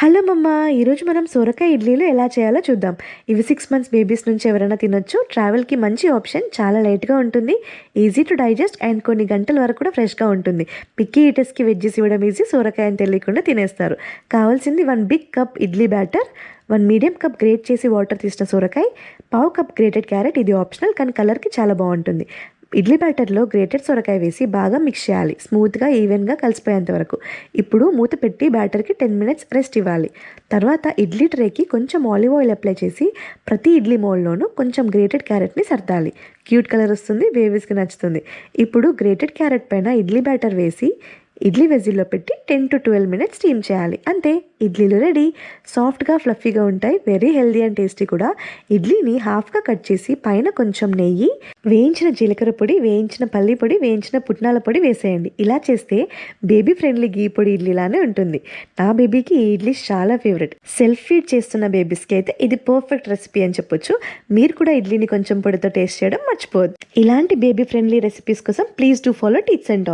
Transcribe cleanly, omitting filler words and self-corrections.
Hello మమ్మ, ఈరోజు మనం సొరకాయ ఇడ్లీలు ఎలా చేయాలో చూద్దాం. ఇవి 6 మంత్స్ బేబీస్ నుంచి ఎవరైనా తినొచ్చు. ట్రావెల్కి మంచి ఆప్షన్. చాలా లైట్గా ఉంటుంది, ఈజీ టు డైజెస్ట్ అండ్ కొన్ని గంటల వరకు కూడా ఫ్రెష్గా ఉంటుంది. పిక్కీ ఈటర్స్కి వెజ్జెస్ ఇవ్వడం ఈజీ, సొరకాయని తెలియకుండా తినేస్తారు. కావాల్సింది 1 big cup idli batter, 1 medium cup grate చేసి వాటర్ తీసిన సొరకాయ, పావు కప్ గ్రేటెడ్ క్యారెట్. ఇది ఆప్షనల్ కానీ కలర్కి చాలా బాగుంటుంది. ఇడ్లీ బ్యాటర్లో గ్రేటెడ్ సొరకాయ వేసి బాగా మిక్స్ చేయాలి, స్మూత్గా ఈవెన్గా కలిసిపోయేంత వరకు. ఇప్పుడు మూత పెట్టి బ్యాటర్కి 10 మినిట్స్ రెస్ట్ ఇవ్వాలి. తర్వాత ఇడ్లీ ట్రేకి కొంచెం ఆలివ్ ఆయిల్ అప్లై చేసి ప్రతి ఇడ్లీ మోల్డ్లోనూ కొంచెం గ్రేటెడ్ క్యారెట్ని సర్దాలి. క్యూట్ కలర్ వస్తుంది, బేబీస్కి నచ్చుతుంది. ఇప్పుడు గ్రేటెడ్ క్యారెట్ పైన ఇడ్లీ బ్యాటర్ వేసి ఇడ్లీ వెజిల్లో పెట్టి 10 to 12 మినిట్స్ స్టీమ్ చేయాలి. అంతే, ఇడ్లీలు రెడీ. సాఫ్ట్గా ఫ్లఫీగా ఉంటాయి, వెరీ హెల్దీ అండ్ టేస్టీ కూడా. ఇడ్లీని హాఫ్గా కట్ చేసి పైన కొంచెం నెయ్యి, వేయించిన జీలకర్ర పొడి, వేయించిన పల్లి పొడి, వేయించిన పుట్నాల పొడి వేసేయండి. ఇలా చేస్తే బేబీ ఫ్రెండ్లీ గీ పొడి ఇడ్లీలానే ఉంటుంది. నా బేబీకి ఈ ఇడ్లీ చాలా ఫేవరెట్. సెల్ఫ్ ఫీడ్ చేస్తున్న బేబీస్కి అయితే ఇది పర్ఫెక్ట్ రెసిపీ అని చెప్పొచ్చు. మీరు కూడా ఇడ్లీని కొంచెం పొడితో టేస్ట్ చేయడం మర్చిపోవద్దు. ఇలాంటి బేబీ ఫ్రెండ్లీ రెసిపీస్ కోసం please do follow teach and